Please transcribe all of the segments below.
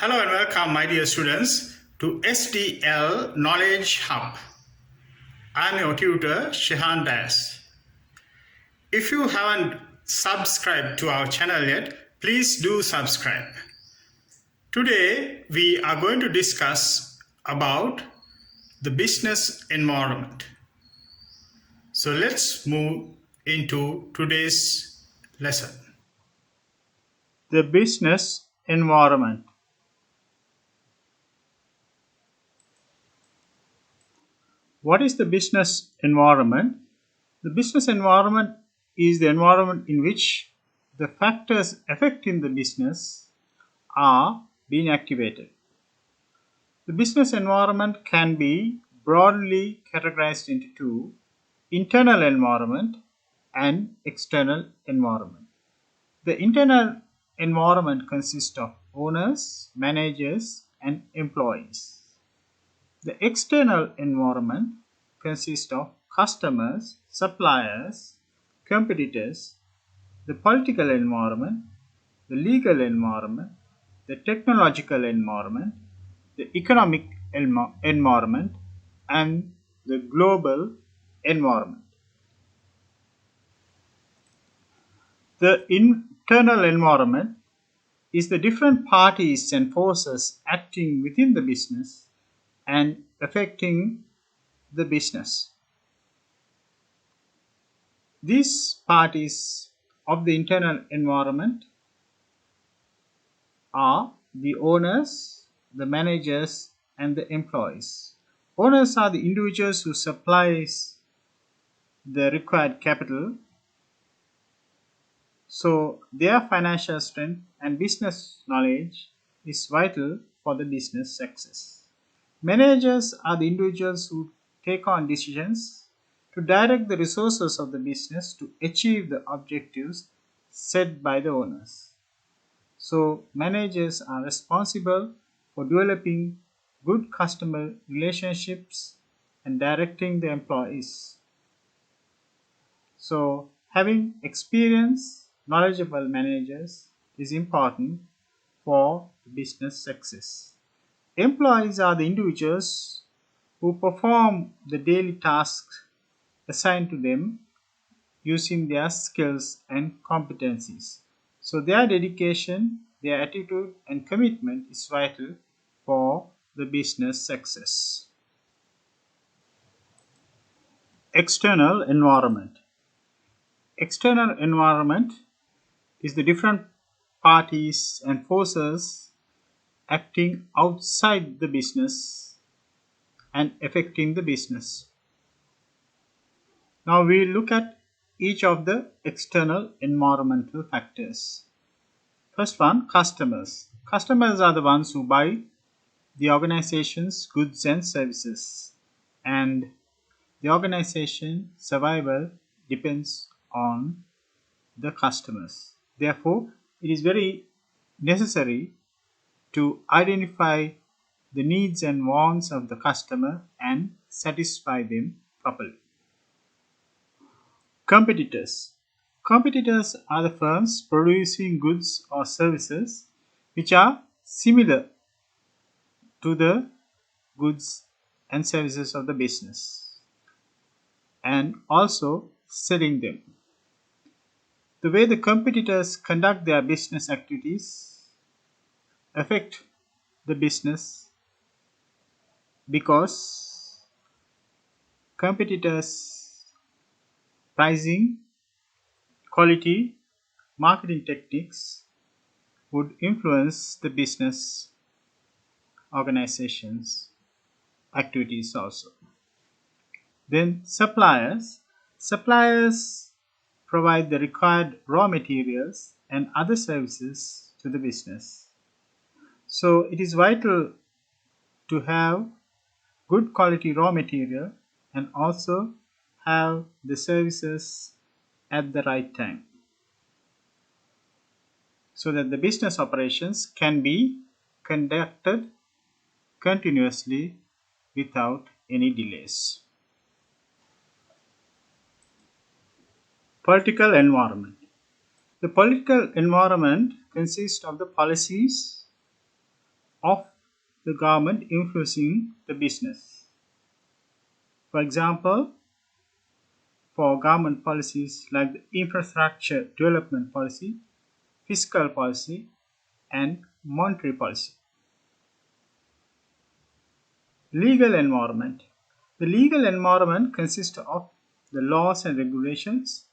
Hello and welcome, my dear students, to SDL Knowledge Hub. I'm your tutor, Shehan. If you haven't subscribed to our channel yet, please do subscribe. Today, we are going to discuss about the business environment. So let's move into today's lesson. The business environment. What is the business environment? The business environment is the environment in which the factors affecting the business are being activated. The business environment can be broadly categorized into two: internal environment and external environment. The internal environment consists of owners, managers, and employees. The external environment consists of customers, suppliers, competitors, the political environment, the legal environment, the technological environment, the economic environment, and the global environment. The internal environment is the different parties and forces acting within the business and affecting the business. These parties of the internal environment are the owners, the managers, and the employees. Owners are the individuals who supplies the required capital, so their financial strength and business knowledge is vital for the business success. Managers are the individuals who take on decisions to direct the resources of the business to achieve the objectives set by the owners. So, managers are responsible for developing good customer relationships and directing the employees. So, having experienced, knowledgeable managers is important for business success. Employees are the individuals who perform the daily tasks assigned to them using their skills and competencies. So their dedication, their attitude and commitment is vital for the business success. External environment. External environment is the different parties and forces acting outside the business and affecting the business. Now we look at each of the external environmental factors. First one, customers. Customers are the ones who buy the organization's goods and services, and the organization survival depends on the customers. Therefore, it is very necessary to identify the needs and wants of the customer and satisfy them properly. Competitors. Competitors are the firms producing goods or services which are similar to the goods and services of the business and also selling them. The way the competitors conduct their business activities affect the business because competitors' pricing, quality, marketing techniques would influence the business organization's activities also. Then suppliers. Suppliers provide the required raw materials and other services to the business. So it is vital to have good quality raw material and also have the services at the right time so that the business operations can be conducted continuously without any delays. Political environment. The political environment consists of the policies, of the government influencing the business. For example, for government policies like the infrastructure development policy, fiscal policy, and monetary policy. Legal environment. The legal environment consists of the laws and regulations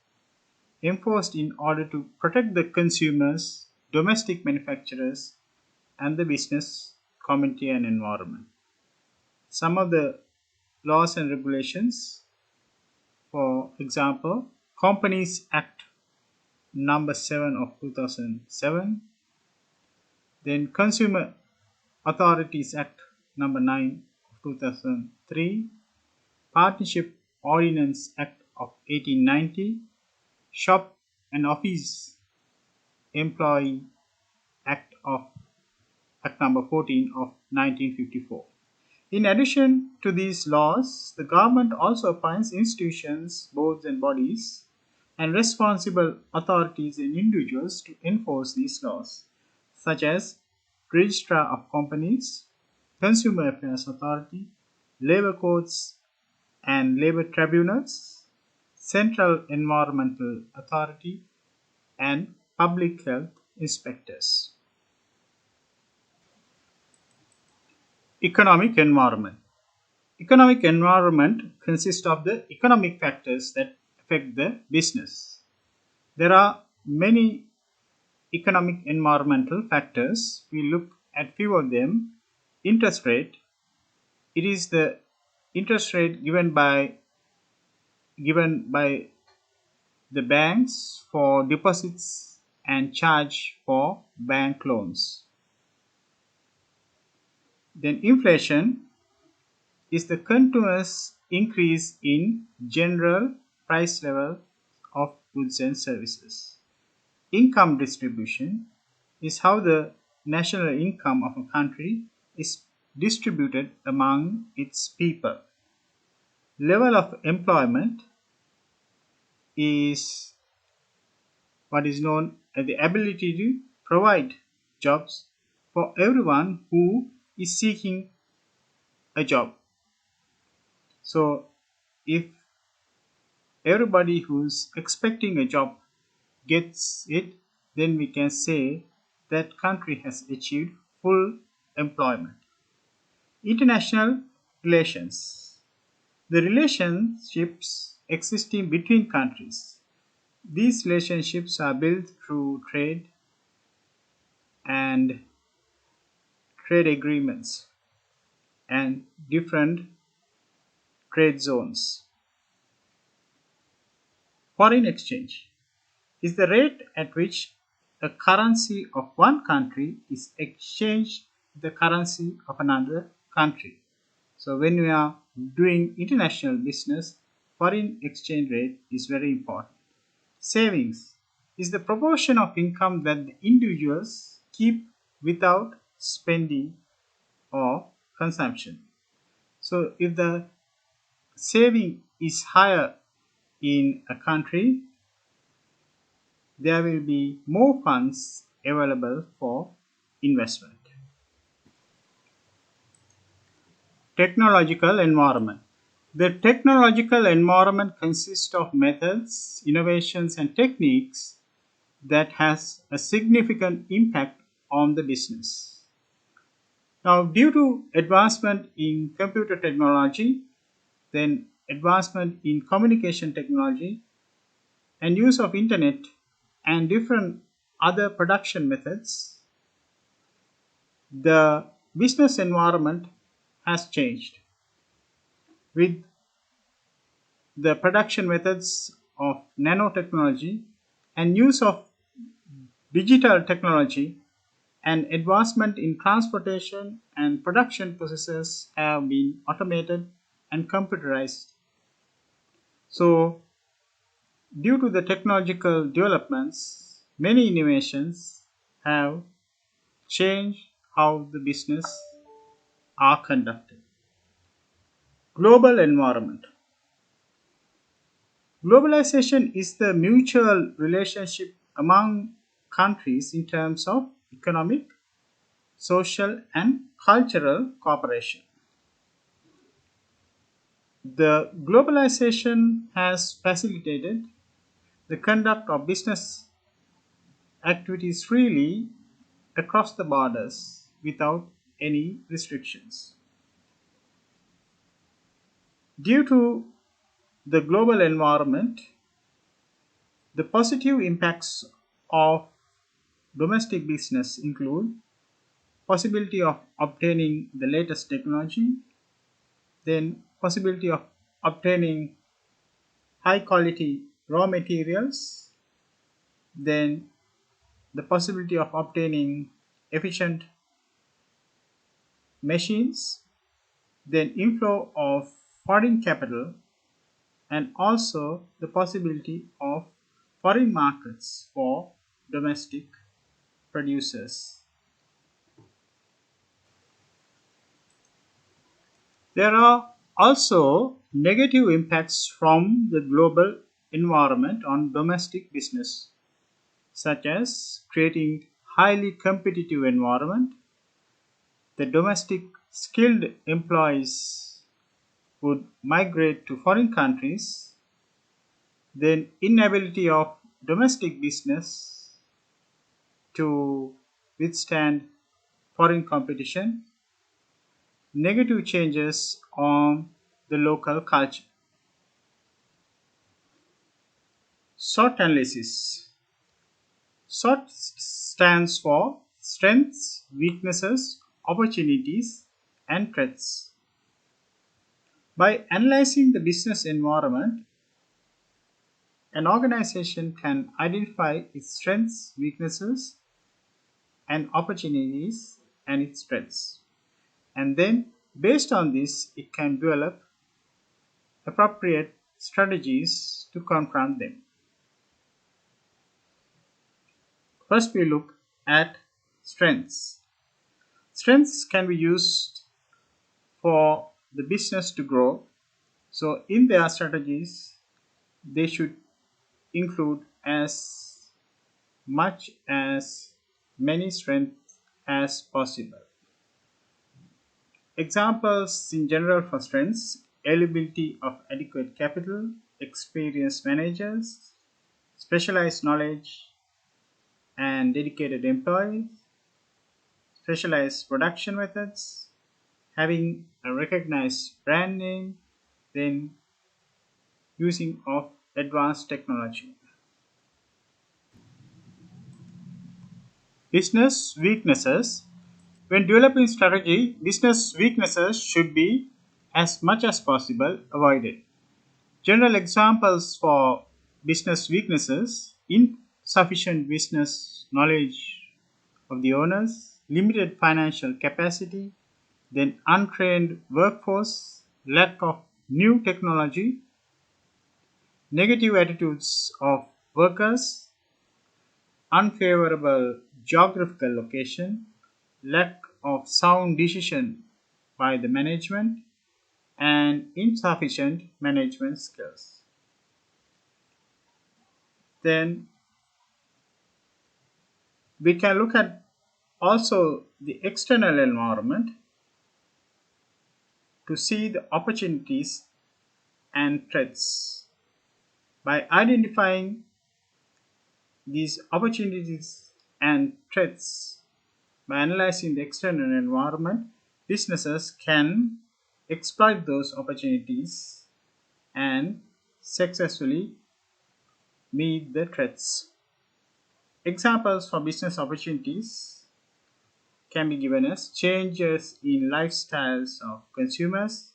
enforced in order to protect the consumers, domestic manufacturers, and the business community and environment. Some of the laws and regulations, for example, Companies Act number 7 of 2007, then Consumer Authorities Act number 9 of 2003, Partnership Ordinance Act of 1890, Shop and Office Employee Act number 14 of 1954. In addition to these laws, the government also appoints institutions, boards and bodies, and responsible authorities and individuals to enforce these laws, such as Registrar of Companies, Consumer Affairs Authority, Labor Courts and Labor Tribunals, Central Environmental Authority, and Public Health Inspectors. Economic environment. Economic environment consists of the economic factors that affect the business. There are many economic environmental factors. We look at few of them. Interest rate. It is the interest rate given by the banks for deposits and charge for bank loans. Then inflation is the continuous increase in general price level of goods and services. Income distribution is how the national income of a country is distributed among its people. Level of employment is what is known as the ability to provide jobs for everyone who is seeking a job. So, if everybody who's expecting a job gets it, then we can say that country has achieved full employment. International relations. The relationships existing between countries. These relationships are built through trade and trade agreements and different trade zones. Foreign exchange is the rate at which a currency of one country is exchanged with the currency of another country. So when we are doing international business, foreign exchange rate is very important. Savings is the proportion of income that the individuals keep without spending or consumption. So if the saving is higher in a country, there will be more funds available for investment. Technological environment. The technological environment consists of methods, innovations, and techniques that has a significant impact on the business. Now, due to advancement in computer technology, then advancement in communication technology, and use of internet and different other production methods, the business environment has changed. With the production methods of nanotechnology and use of digital technology, and advancement in transportation and production processes have been automated and computerized. So, due to the technological developments, many innovations have changed how the business are conducted. Global environment. Globalization is the mutual relationship among countries in terms of economic, social and cultural cooperation. The globalization has facilitated the conduct of business activities freely across the borders without any restrictions. Due to the global environment, the positive impacts of domestic business include possibility of obtaining the latest technology, then possibility of obtaining high quality raw materials, then the possibility of obtaining efficient machines, then inflow of foreign capital, and also the possibility of foreign markets for domestic producers. There are also negative impacts from the global environment on domestic business, such as creating highly competitive environment. The domestic skilled employees would migrate to foreign countries, then inability of domestic business to withstand foreign competition, negative changes on the local culture. SWOT analysis. SWOT stands for strengths, weaknesses, opportunities, and threats. By analyzing the business environment, an organization can identify its strengths, weaknesses, and opportunities and its threats. And then, based on this, it can develop appropriate strategies to confront them. First, we look at strengths. Strengths can be used for the business to grow. So, in their strategies, they should include as much as many strengths as possible. Examples in general for strengths: availability of adequate capital, experienced managers, specialized knowledge and dedicated employees, specialized production methods, having a recognized brand name, then using of advanced technology. Business weaknesses. When developing strategy, business weaknesses should be as much as possible avoided. General examples for business weaknesses: insufficient business knowledge of the owners, limited financial capacity, then untrained workforce, lack of new technology, negative attitudes of workers, unfavorable geographical location, lack of sound decision by the management, and insufficient management skills. Then we can look at also the external environment to see the opportunities and threats. By identifying these opportunities and threats, by analyzing the external environment, businesses can exploit those opportunities and successfully meet the threats. Examples for business opportunities can be given as changes in lifestyles of consumers,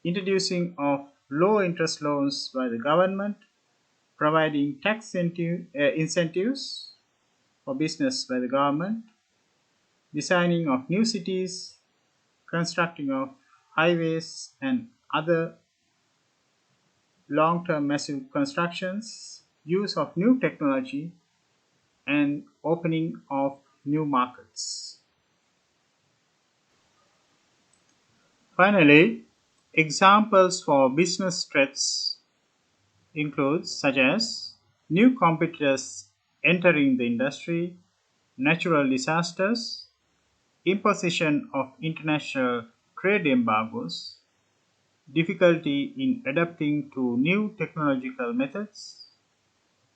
introducing of low interest loans by the government, providing tax incentives for business by the government, designing of new cities, constructing of highways and other long-term massive constructions, use of new technology, and opening of new markets. Finally, examples for business threats include such as new competitors entering the industry, natural disasters, imposition of international trade embargoes, difficulty in adapting to new technological methods,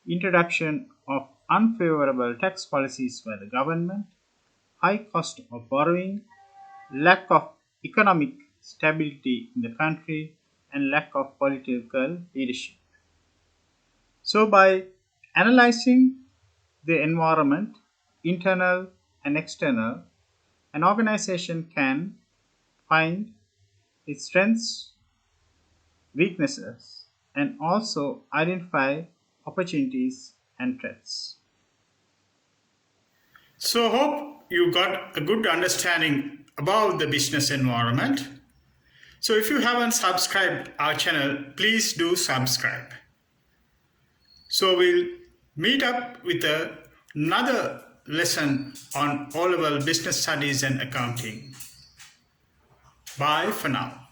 introduction of unfavorable tax policies by the government, high cost of borrowing, lack of economic stability in the country, and lack of political leadership. So, by analyzing the environment, internal and external, an organization can find its strengths, weaknesses, and also identify opportunities and threats. So, hope you got a good understanding about the business environment. So, if you haven't subscribed our channel, please do subscribe. So, we'll meet up with another lesson on O level business studies and accounting. Bye for now.